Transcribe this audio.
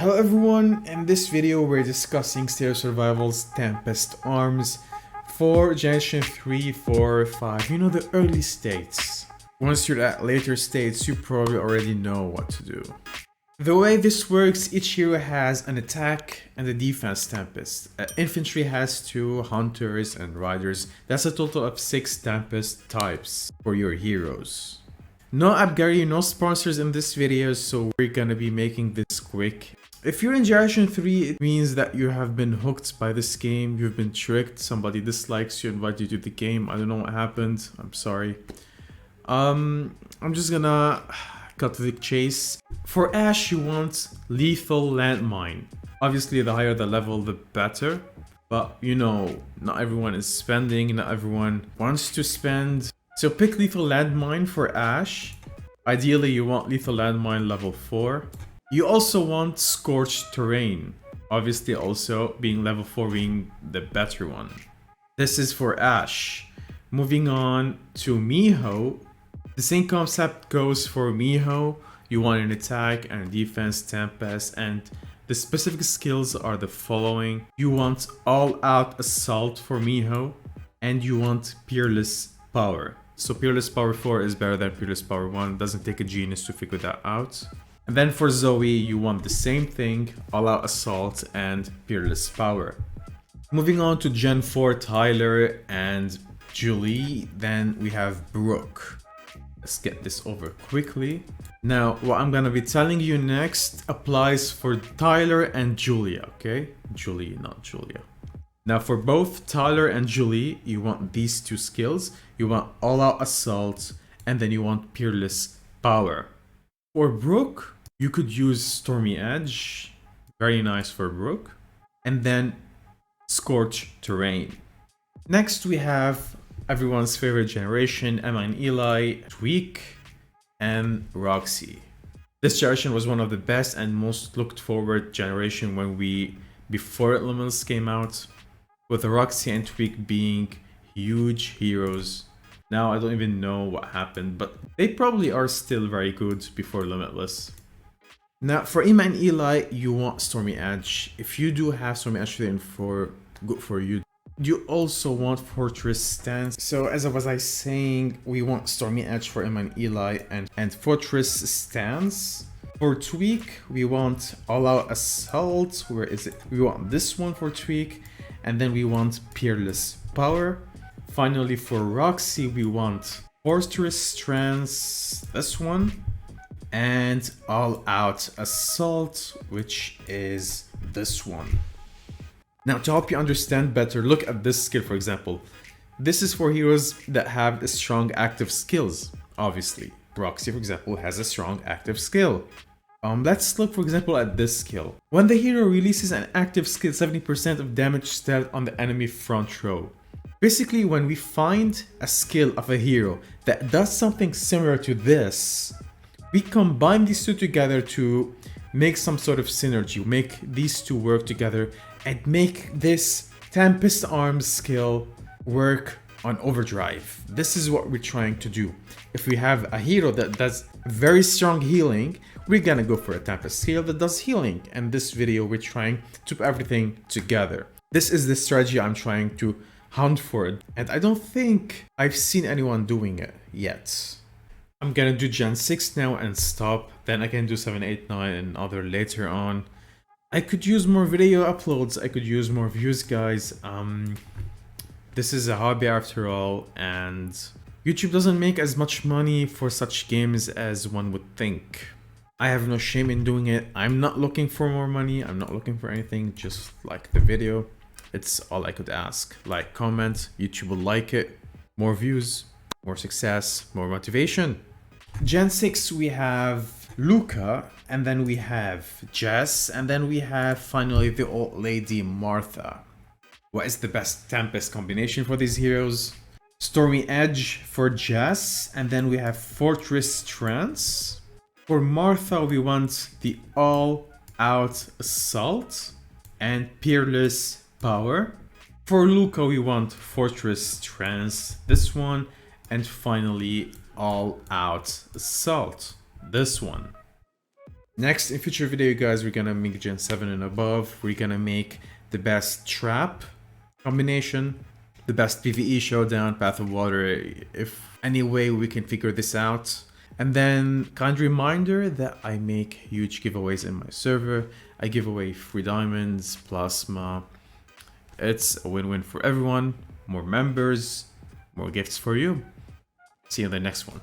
Hello everyone, in this video we're discussing Stereo Survival's Tempest arms for Generation 3, 4, 5, you know, the early states. Once you're at later states, you probably already know what to do. The way this works, each hero has an attack and a defense Tempest. Infantry has 2, Hunters and Riders. That's a total of 6 Tempest types for your heroes. No Abgari, no sponsors in this video, so we're gonna be making this quick. If you're in Generation 3, it means that you have been hooked by this game, you've been tricked, somebody dislikes you, invite you to the game, I don't know what happened, I'm sorry. I'm just gonna cut to the chase. For Ashe, you want lethal landmine. Obviously, the higher the level, the better. But, you know, not everyone is spending, not everyone wants to spend. So pick lethal landmine for Ashe. Ideally, you want lethal landmine level 4. You also want Scorched terrain. Obviously, also being level 4 being the better one. This is for Ashe. Moving on to Miho. The same concept goes for Miho. You want an attack and defense Tempest, and the specific skills are the following. You want all-out assault for Miho, and you want Peerless power. So Peerless power 4 is better than Peerless power 1. Doesn't take a genius to figure that out. And then for Zoey, you want the same thing, all-out assault and Peerless power. Moving on to Gen 4 Tyler and Julie, then we have Brooke. Let's get this over quickly. Now, what I'm gonna be telling you next applies for Tyler and Julia, okay? Julie, not Julia. Now, for both Tyler and Julie, you want these 2 skills. You want all-out assault, and then you want Peerless power. For Brooke, you could use Stormy Edge. Very nice for Brooke. And then Scorched terrain. Next, we have everyone's favorite generation, Emma and Eli, Tweak, and Roxy. This generation was one of the best and most looked forward generation before Luminous came out, with Roxy and Tweak being huge heroes. Now I don't even know what happened, but they probably are still very good before Limitless. Now for Emma and Eli, you want Stormy Edge. If you do have Stormy Edge 3 and 4, good for you. You also want Fortress Stance. So as I was saying, we want Stormy Edge for Emma and Eli and Fortress Stance. For Tweak, we want All Out Assault. Where is it? We want this one for Tweak. And then we want Peerless power. Finally for Roxy, we want Fortress Stance, this one. And All Out Assault, which is this one. Now, to help you understand better, look at this skill, for example. This is for heroes that have strong active skills, obviously. Roxy, for example, has a strong active skill. Let's look, for example, at this skill. When the hero releases an active skill, 70% of damage dealt on the enemy front row. Basically, when we find a skill of a hero that does something similar to this, we combine these 2 together to make some sort of synergy, make these 2 work together, and make this Tempest Arms skill work on overdrive. This is what we're trying to do. If we have a hero that does very strong healing, we're gonna go for a Tempest skill that does healing. And this video, we're trying to put everything together. This is the strategy I'm trying to hunt for, and I don't think I've seen anyone doing it yet. I'm gonna do Gen 6 now and stop, then I can do 7, 8, 9 and other later on. I could use more video uploads, I could use more views, guys. This is a hobby after all, and YouTube doesn't make as much money for such games as one would think. I have no shame in doing it. I'm not looking for more money, I'm not looking for anything, just like the video. It's all I could ask. Like, comment, YouTube will like it. More views, more success, more motivation. Gen 6, we have Luca, and then we have Jess, and then we have finally the old lady Martha. What is the best Tempest combination for these heroes? Stormy Edge for Jess, and then we have Fortress Trance. For Martha, we want the all-out assault and Peerless power. For Luca, we want Fortress Trance, this one, and finally all-out assault, this one. Next, in future video, guys, we're gonna make Gen 7 and above. We're gonna make the best trap combination, the best PvE showdown, Path of Water, if any way we can figure this out. And then, kind reminder that I make huge giveaways in my server. I give away free diamonds, plasma. It's a win-win for everyone. More members, more gifts for you. See you in the next one.